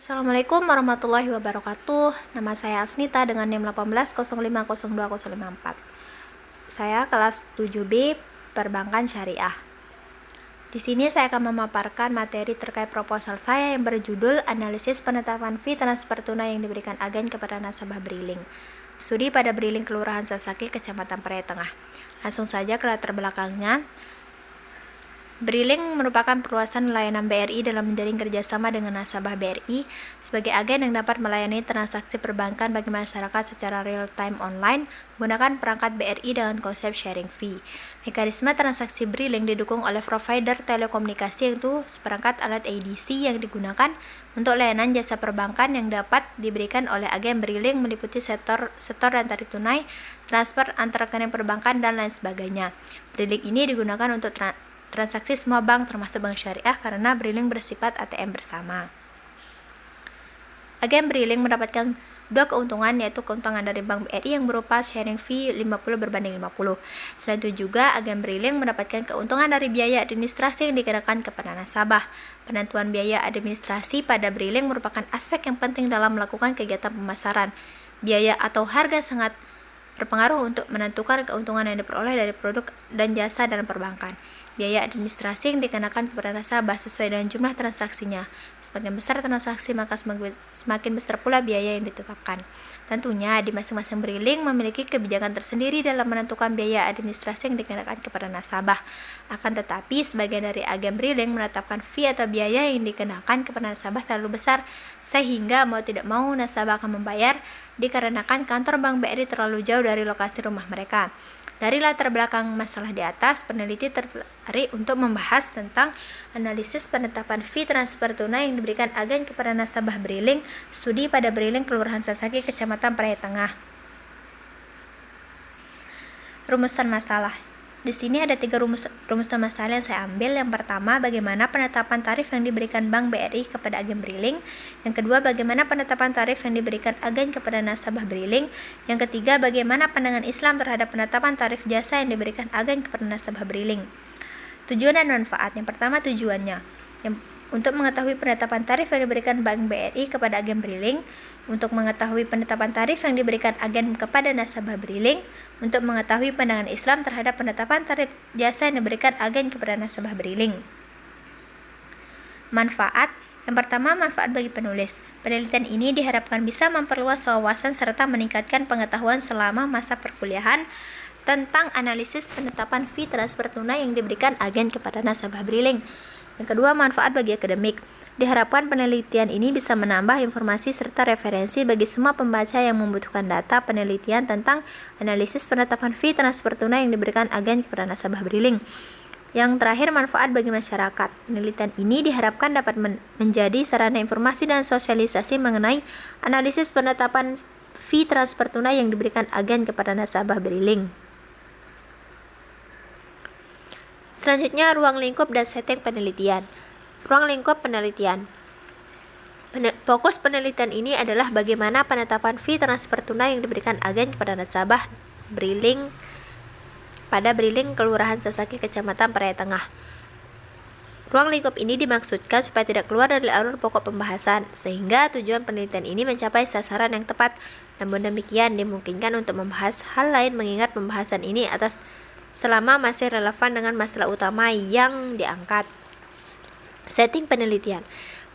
Assalamualaikum warahmatullahi wabarakatuh. Nama saya Asnita dengan NIM 18.0502054. Saya kelas 7B Perbankan Syariah. Di sini saya akan memaparkan materi terkait proposal saya yang berjudul Analisis Penetapan Fee Transfer Tunai yang diberikan agen kepada nasabah Briling. Studi pada Briling Kelurahan Sasaki, Kecamatan Praia Tengah. Langsung saja ke latar belakangnya. Briling merupakan perluasan layanan BRI dalam menjalin kerjasama dengan nasabah BRI sebagai agen yang dapat melayani transaksi perbankan bagi masyarakat secara real-time online menggunakan perangkat BRI dengan konsep sharing fee. Mekanisme transaksi Briling didukung oleh provider telekomunikasi yaitu seperangkat alat ADC yang digunakan untuk layanan jasa perbankan yang dapat diberikan oleh agen Briling meliputi setor dan tarik tunai, transfer antar rekening perbankan, dan lain sebagainya. Briling ini digunakan untuk transaksi semua bank termasuk bank syariah karena Briling bersifat ATM bersama. Agen Briling mendapatkan dua keuntungan, yaitu keuntungan dari Bank BRI yang berupa sharing fee 50/50. Selain itu juga agen Briling mendapatkan keuntungan dari biaya administrasi yang dikenakan kepada nasabah. Penentuan biaya administrasi pada Briling merupakan aspek yang penting dalam melakukan kegiatan pemasaran. Biaya atau harga sangat berpengaruh untuk menentukan keuntungan yang diperoleh dari produk dan jasa dalam perbankan. Biaya administrasi yang dikenakan kepada nasabah sesuai dengan jumlah transaksinya. Semakin besar transaksi, maka semakin besar pula biaya yang ditetapkan. Tentunya di masing-masing Briling memiliki kebijakan tersendiri dalam menentukan biaya administrasi yang dikenakan kepada nasabah. Akan tetapi, sebagian dari agen Briling menetapkan fee atau biaya yang dikenakan kepada nasabah terlalu besar sehingga mau tidak mau nasabah akan membayar dikarenakan kantor Bank BRI terlalu jauh dari lokasi rumah mereka. Dari latar belakang masalah di atas, peneliti tertarik untuk membahas tentang analisis penetapan fee transfer tunai yang diberikan agen kepada nasabah Briling, studi pada Briling Kelurahan Sasaki, Kecamatan Praia Tengah. Rumusan masalah. Di sini ada 3 rumusan masalah yang saya ambil. Yang pertama, bagaimana penetapan tarif yang diberikan Bank BRI kepada agen Briling. Yang kedua, bagaimana penetapan tarif yang diberikan agen kepada nasabah Briling. Yang ketiga, bagaimana pandangan Islam terhadap penetapan tarif jasa yang diberikan agen kepada nasabah Briling. Tujuan dan manfaat. Yang pertama, tujuannya untuk mengetahui penetapan tarif yang diberikan Bank BRI kepada agen Briling, untuk mengetahui penetapan tarif yang diberikan agen kepada nasabah Briling, untuk mengetahui pandangan Islam terhadap penetapan tarif jasa yang diberikan agen kepada nasabah Briling. Manfaat. Yang pertama, manfaat bagi penulis. Penelitian ini diharapkan bisa memperluas wawasan serta meningkatkan pengetahuan selama masa perkuliahan tentang analisis penetapan fee transfer tunai yang diberikan agen kepada nasabah Briling. Yang kedua, manfaat bagi akademik. Diharapkan penelitian ini bisa menambah informasi serta referensi bagi semua pembaca yang membutuhkan data penelitian tentang analisis penetapan fee transfer tunai yang diberikan agen kepada nasabah Briling. Yang terakhir, manfaat bagi masyarakat. Penelitian ini diharapkan dapat menjadi sarana informasi dan sosialisasi mengenai analisis penetapan fee transfer tunai yang diberikan agen kepada nasabah Briling. Selanjutnya, ruang lingkup dan setting penelitian. Ruang lingkup penelitian. Fokus penelitian ini adalah bagaimana penetapan fee transfer tunai yang diberikan agen kepada nasabah Briling pada Briling Kelurahan Sasaki, Kecamatan Praia Tengah. Ruang lingkup ini dimaksudkan supaya tidak keluar dari alur pokok pembahasan, sehingga tujuan penelitian ini mencapai sasaran yang tepat. Namun demikian, dimungkinkan untuk membahas hal lain mengingat pembahasan ini selama masih relevan dengan masalah utama yang diangkat. Setting penelitian.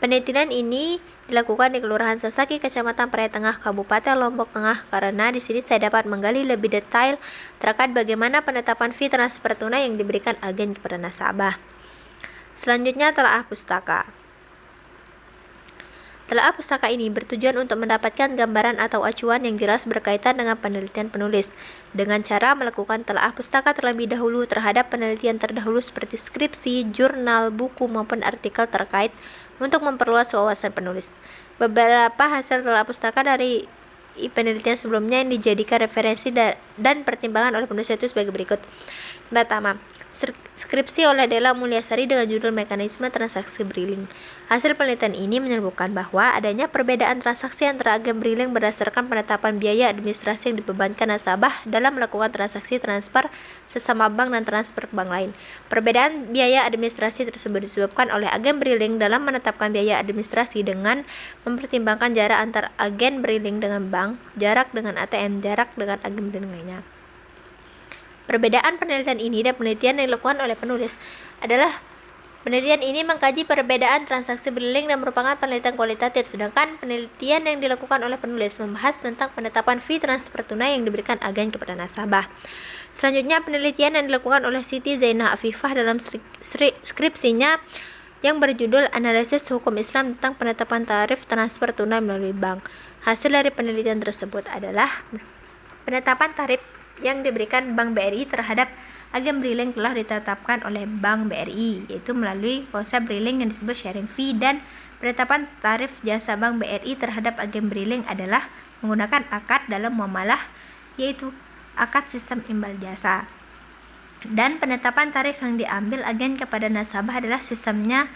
Penelitian ini dilakukan di Kelurahan Sasaki, Kecamatan Praia Tengah, Kabupaten Lombok Tengah, karena di sini saya dapat menggali lebih detail terkait bagaimana penetapan fee transfer tunai yang diberikan agen kepada nasabah. Selanjutnya, telaah pustaka. Telaah pustaka ini bertujuan untuk mendapatkan gambaran atau acuan yang jelas berkaitan dengan penelitian penulis, dengan cara melakukan telaah pustaka terlebih dahulu terhadap penelitian terdahulu seperti skripsi, jurnal, buku, maupun artikel terkait untuk memperluas wawasan penulis. Beberapa hasil telaah pustaka dari penelitian sebelumnya yang dijadikan referensi dan pertimbangan oleh penulis itu sebagai berikut. Pertama, skripsi oleh Della Mulyasari dengan judul Mekanisme Transaksi Briling. Hasil penelitian ini menyebutkan bahwa adanya perbedaan transaksi antara agen Briling berdasarkan penetapan biaya administrasi yang dibebankan nasabah dalam melakukan transaksi transfer sesama bank dan transfer ke bank lain. Perbedaan biaya administrasi tersebut disebabkan oleh agen Briling dalam menetapkan biaya administrasi dengan mempertimbangkan jarak antar agen Briling dengan bank, jarak dengan ATM, jarak dengan agen Briling lainnya. Perbedaan penelitian ini dan penelitian yang dilakukan oleh penulis adalah penelitian ini mengkaji perbedaan transaksi Briling dan merupakan penelitian kualitatif, sedangkan penelitian yang dilakukan oleh penulis membahas tentang penetapan fee transfer tunai yang diberikan agen kepada nasabah. Selanjutnya, penelitian yang dilakukan oleh Siti Zainah Afifah dalam skripsinya yang berjudul Analisis Hukum Islam tentang Penetapan Tarif Transfer Tunai Melalui Bank. Hasil dari penelitian tersebut adalah penetapan tarif yang diberikan Bank BRI terhadap agen Briling telah ditetapkan oleh Bank BRI, yaitu melalui konsep Briling yang disebut sharing fee, dan penetapan tarif jasa Bank BRI terhadap agen Briling adalah menggunakan akad dalam muamalah, yaitu akad sistem imbal jasa. Dan penetapan tarif yang diambil agen kepada nasabah adalah sistemnya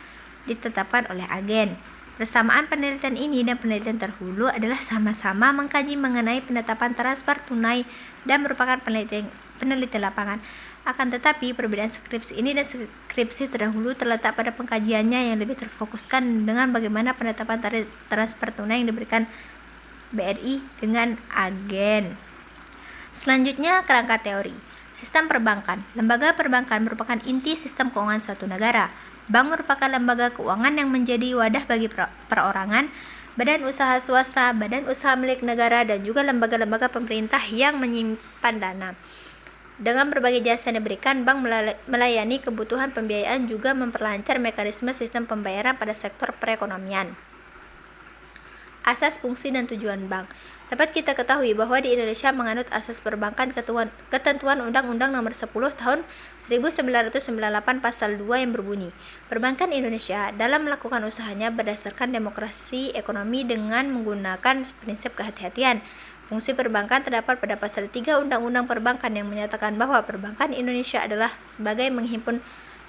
ditetapkan oleh agen. Persamaan penelitian ini dan penelitian terdahulu adalah sama-sama mengkaji mengenai penetapan transfer tunai dan merupakan peneliti lapangan. Akan tetapi, perbedaan skripsi ini dan skripsi terdahulu terletak pada pengkajiannya yang lebih terfokuskan dengan bagaimana penetapan tarif transfer tunai yang diberikan BRI dengan agen. Selanjutnya, kerangka teori. Sistem perbankan. Lembaga perbankan merupakan inti sistem keuangan suatu negara. Bank merupakan lembaga keuangan yang menjadi wadah bagi perorangan, badan usaha swasta, badan usaha milik negara, dan juga lembaga-lembaga pemerintah yang menyimpan dana. Dengan berbagai jasa yang diberikan, bank melayani kebutuhan pembiayaan juga memperlancar mekanisme sistem pembayaran pada sektor perekonomian. Asas, fungsi, dan tujuan bank. Dapat kita ketahui bahwa di Indonesia menganut asas perbankan ketentuan Undang-Undang Nomor 10 Tahun 1998 Pasal 2 yang berbunyi, perbankan Indonesia dalam melakukan usahanya berdasarkan demokrasi ekonomi dengan menggunakan prinsip kehati-hatian. Fungsi perbankan terdapat pada Pasal 3 Undang-Undang Perbankan yang menyatakan bahwa perbankan Indonesia adalah sebagai menghimpun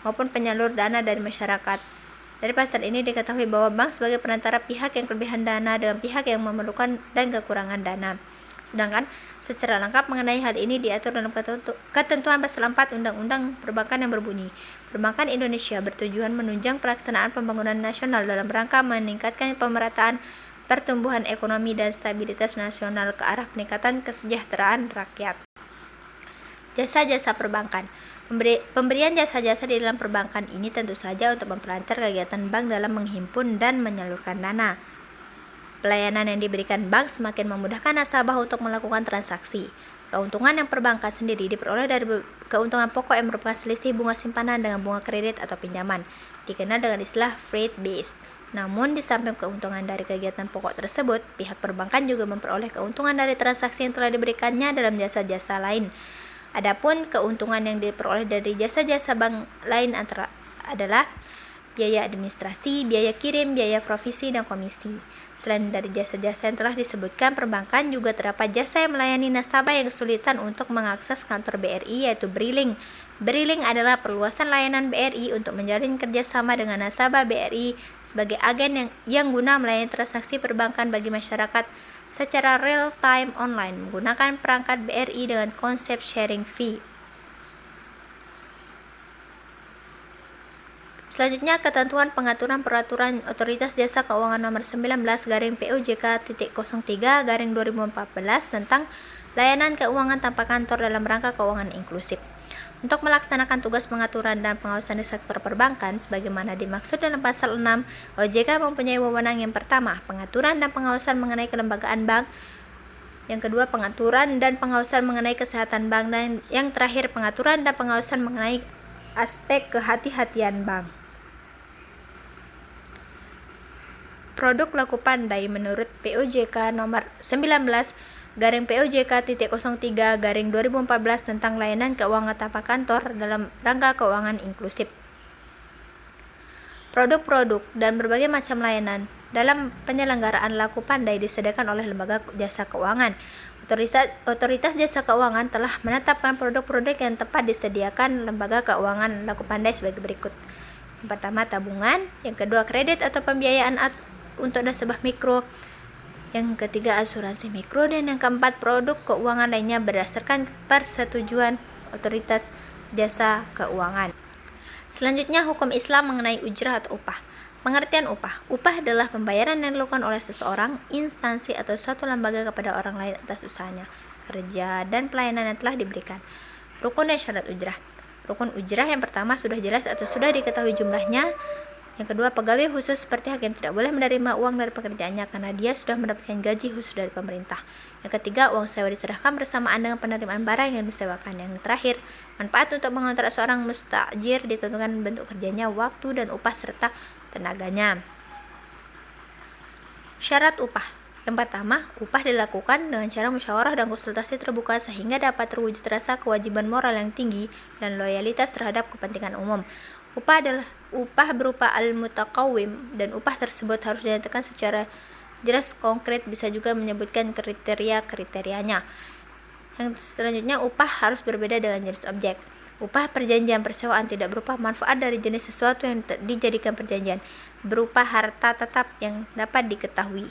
maupun penyalur dana dari masyarakat. Dari pasal ini diketahui bahwa bank sebagai perantara pihak yang kelebihan dana dengan pihak yang memerlukan dan kekurangan dana. Sedangkan secara lengkap mengenai hal ini diatur dalam ketentuan pasal 4 Undang-Undang Perbankan yang berbunyi, perbankan Indonesia bertujuan menunjang pelaksanaan pembangunan nasional dalam rangka meningkatkan pemerataan pertumbuhan ekonomi dan stabilitas nasional ke arah peningkatan kesejahteraan rakyat. Jasa-jasa perbankan. Pemberian jasa-jasa di dalam perbankan ini tentu saja untuk memperlancar kegiatan bank dalam menghimpun dan menyalurkan dana. Pelayanan yang diberikan bank semakin memudahkan nasabah untuk melakukan transaksi. Keuntungan yang perbankan sendiri diperoleh dari keuntungan pokok yang merupakan selisih bunga simpanan dengan bunga kredit atau pinjaman, dikenal dengan istilah rate based. Namun, di samping keuntungan dari kegiatan pokok tersebut, pihak perbankan juga memperoleh keuntungan dari transaksi yang telah diberikannya dalam jasa-jasa lain. Adapun keuntungan yang diperoleh dari jasa-jasa bank lain adalah biaya administrasi, biaya kirim, biaya provisi, dan komisi. Selain dari jasa-jasa yang telah disebutkan, perbankan juga terdapat jasa yang melayani nasabah yang kesulitan untuk mengakses kantor BRI, yaitu Briling. Briling adalah perluasan layanan BRI untuk menjalin kerjasama dengan nasabah BRI sebagai agen yang guna melayani transaksi perbankan bagi masyarakat secara real-time online menggunakan perangkat BRI dengan konsep sharing fee. Selanjutnya, ketentuan pengaturan peraturan Otoritas Jasa Keuangan Nomor 19/POJK.03/2014 tentang layanan keuangan tanpa kantor dalam rangka keuangan inklusif. Untuk melaksanakan tugas pengaturan dan pengawasan di sektor perbankan sebagaimana dimaksud dalam pasal 6, OJK mempunyai wewenang yang pertama, pengaturan dan pengawasan mengenai kelembagaan bank, yang kedua, pengaturan dan pengawasan mengenai kesehatan bank, dan yang terakhir, pengaturan dan pengawasan mengenai aspek kehati-hatian bank. Produk laku pandai menurut POJK nomor 19/POJK.03/2014 tentang layanan keuangan tanpa kantor dalam rangka keuangan inklusif. Produk-produk dan berbagai macam layanan dalam penyelenggaraan laku pandai disediakan oleh lembaga jasa keuangan. Otoritas Jasa Keuangan telah menetapkan produk-produk yang tepat disediakan lembaga keuangan laku pandai sebagai berikut. Yang pertama, tabungan. Yang kedua, kredit atau pembiayaan untuk nasabah mikro. Yang ketiga, asuransi mikro. Dan yang keempat, produk keuangan lainnya berdasarkan persetujuan Otoritas Jasa Keuangan. Selanjutnya, hukum Islam mengenai ujrah atau upah. Pengertian upah. Upah adalah pembayaran yang dilakukan oleh seseorang, instansi, atau suatu lembaga kepada orang lain atas usahanya, kerja, dan pelayanan yang telah diberikan. Rukun dan syarat ujrah. Rukun ujrah yang pertama sudah jelas atau sudah diketahui jumlahnya. Yang kedua, pegawai khusus seperti hakim tidak boleh menerima uang dari pekerjaannya karena dia sudah mendapatkan gaji khusus dari pemerintah. Yang ketiga, uang sewa diserahkan bersamaan dengan penerimaan barang yang disewakan. Yang terakhir, manfaat untuk mengontrak seorang mustajir ditentukan bentuk kerjanya, waktu, dan upah serta tenaganya. Syarat upah. Yang pertama, upah dilakukan dengan cara musyawarah dan konsultasi terbuka sehingga dapat terwujud rasa kewajiban moral yang tinggi dan loyalitas terhadap kepentingan umum. Upah adalah upah berupa al-mutaqawwim, dan upah tersebut harus dinyatakan secara jelas konkret, bisa juga menyebutkan kriteria-kriterianya. Yang selanjutnya, upah harus berbeda dengan jenis objek. Upah perjanjian persewaan tidak berupa manfaat dari jenis sesuatu yang dijadikan perjanjian, berupa harta tetap yang dapat diketahui.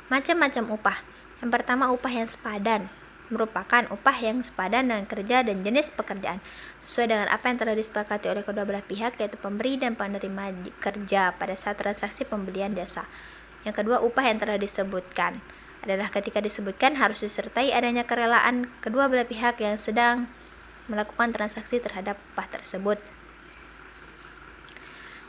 Macam-macam upah. Yang pertama, upah yang sepadan merupakan upah yang sepadan dengan kerja dan jenis pekerjaan sesuai dengan apa yang telah disepakati oleh kedua belah pihak, yaitu pemberi dan penerima kerja pada saat transaksi pembelian jasa. Yang kedua, upah yang telah disebutkan adalah ketika disebutkan harus disertai adanya kerelaan kedua belah pihak yang sedang melakukan transaksi terhadap upah tersebut.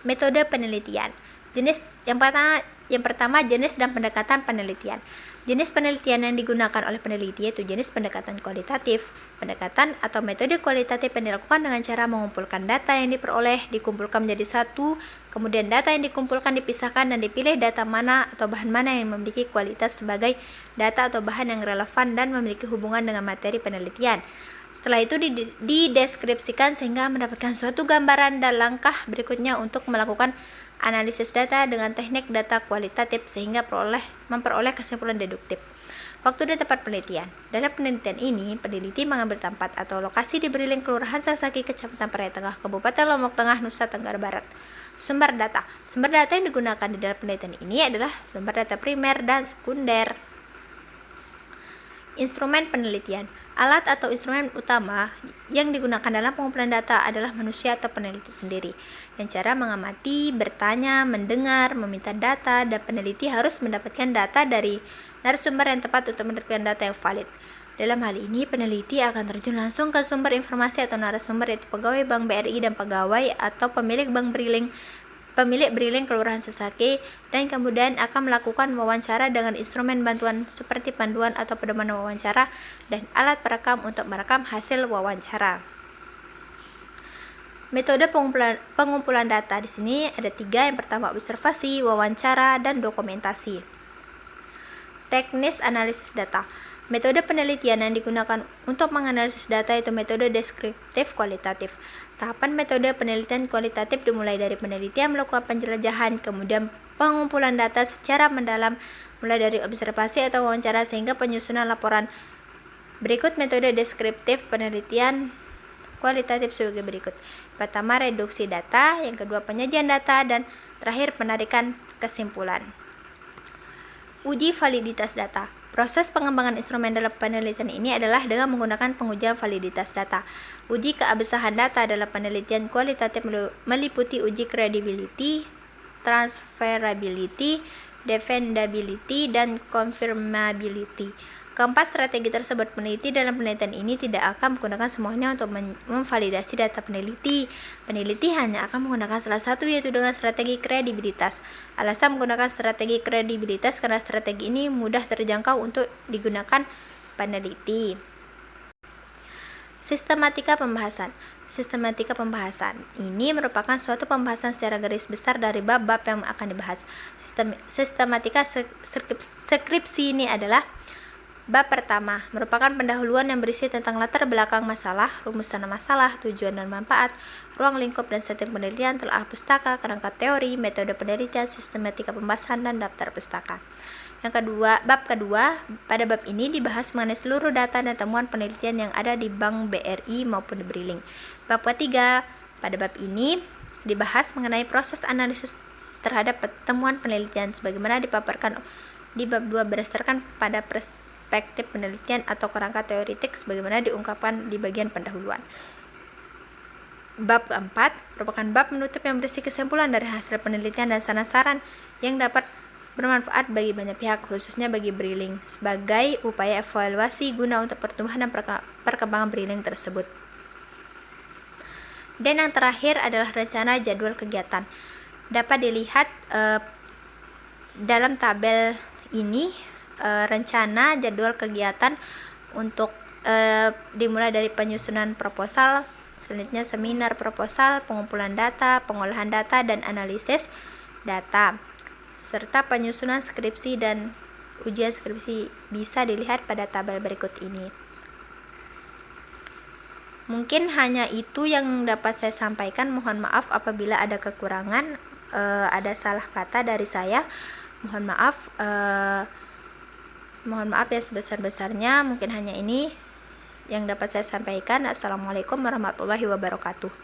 Metode penelitian. Yang pertama, jenis dan pendekatan penelitian. Jenis penelitian yang digunakan oleh peneliti yaitu jenis pendekatan kualitatif. Pendekatan atau metode kualitatif yang dilakukan dengan cara mengumpulkan data yang diperoleh, dikumpulkan menjadi satu, kemudian data yang dikumpulkan dipisahkan dan dipilih data mana atau bahan mana yang memiliki kualitas sebagai data atau bahan yang relevan dan memiliki hubungan dengan materi penelitian. Setelah itu dideskripsikan sehingga mendapatkan suatu gambaran dan langkah berikutnya untuk melakukan analisis data dengan teknik data kualitatif sehingga memperoleh kesimpulan deduktif. Waktu dan tempat penelitian. Dalam penelitian ini, peneliti mengambil tempat atau lokasi di Briling, Kelurahan Sasaki, Kecamatan Parai Tengah, Kabupaten Lombok Tengah, Nusa Tenggara Barat. Sumber data. Sumber data yang digunakan di dalam penelitian ini adalah sumber data primer dan sekunder. Instrumen penelitian. Alat atau instrumen utama yang digunakan dalam pengumpulan data adalah manusia atau peneliti sendiri. Dan cara mengamati, bertanya, mendengar, meminta data, dan peneliti harus mendapatkan data dari narasumber yang tepat untuk mendapatkan data yang valid. Dalam hal ini, peneliti akan terjun langsung ke sumber informasi atau narasumber, yaitu pegawai Bank BRI dan pegawai atau pemilik Briling Kelurahan Sasaki, dan kemudian akan melakukan wawancara dengan instrumen bantuan seperti panduan atau pedoman wawancara dan alat perekam untuk merekam hasil wawancara. Metode pengumpulan data di sini ada 3. Yang pertama, observasi, wawancara, dan dokumentasi. Teknis analisis data. Metode penelitian yang digunakan untuk menganalisis data itu metode deskriptif kualitatif. Tahapan metode penelitian kualitatif dimulai dari peneliti yang melakukan penjelajahan, kemudian pengumpulan data secara mendalam mulai dari observasi atau wawancara sehingga penyusunan laporan. Berikut metode deskriptif penelitian kualitatif sebagai berikut. Pertama, reduksi data, yang kedua penyajian data, dan terakhir penarikan kesimpulan. Uji validitas data. Proses pengembangan instrumen dalam penelitian ini adalah dengan menggunakan pengujian validitas data. Uji keabsahan data dalam penelitian kualitatif meliputi uji credibility, transferability, defendability, dan confirmability. Keempat strategi tersebut, peneliti dalam penelitian ini tidak akan menggunakan semuanya untuk memvalidasi data peneliti. Peneliti hanya akan menggunakan salah satu, yaitu dengan strategi kredibilitas. Alasan menggunakan strategi kredibilitas karena strategi ini mudah terjangkau untuk digunakan peneliti. Sistematika pembahasan. Sistematika pembahasan ini merupakan suatu pembahasan secara garis besar dari bab-bab yang akan dibahas. Sistematika skripsi ini adalah Bab pertama merupakan pendahuluan yang berisi tentang latar belakang masalah, rumusan masalah, tujuan dan manfaat, ruang lingkup dan setting penelitian, telah pustaka, kerangka teori, metode penelitian, sistematika pembahasan, dan daftar pustaka. Yang kedua, bab kedua, pada bab ini dibahas mengenai seluruh data dan temuan penelitian yang ada di Bank BRI maupun di Briling. Bab ketiga, pada bab ini dibahas mengenai proses analisis terhadap temuan penelitian sebagaimana dipaparkan di bab 2 berdasarkan pada perspektif penelitian atau kerangka teoritik sebagaimana diungkapkan di bagian pendahuluan. Bab keempat merupakan bab menutup yang berisi kesimpulan dari hasil penelitian dan saran-saran yang dapat bermanfaat bagi banyak pihak, khususnya bagi Briling, sebagai upaya evaluasi guna untuk pertumbuhan dan perkembangan Briling tersebut. Dan yang terakhir adalah rencana jadwal kegiatan. Dapat dilihat dalam tabel ini rencana jadwal kegiatan untuk dimulai dari penyusunan proposal, selanjutnya seminar proposal, pengumpulan data, pengolahan data dan analisis data, serta penyusunan skripsi dan ujian skripsi bisa dilihat pada tabel berikut ini. Mungkin hanya itu yang dapat saya sampaikan. Mohon maaf apabila ada kekurangan, ada salah kata dari saya. Mohon maaf ya sebesar-besarnya. Mungkin hanya ini yang dapat saya sampaikan. Assalamualaikum warahmatullahi wabarakatuh.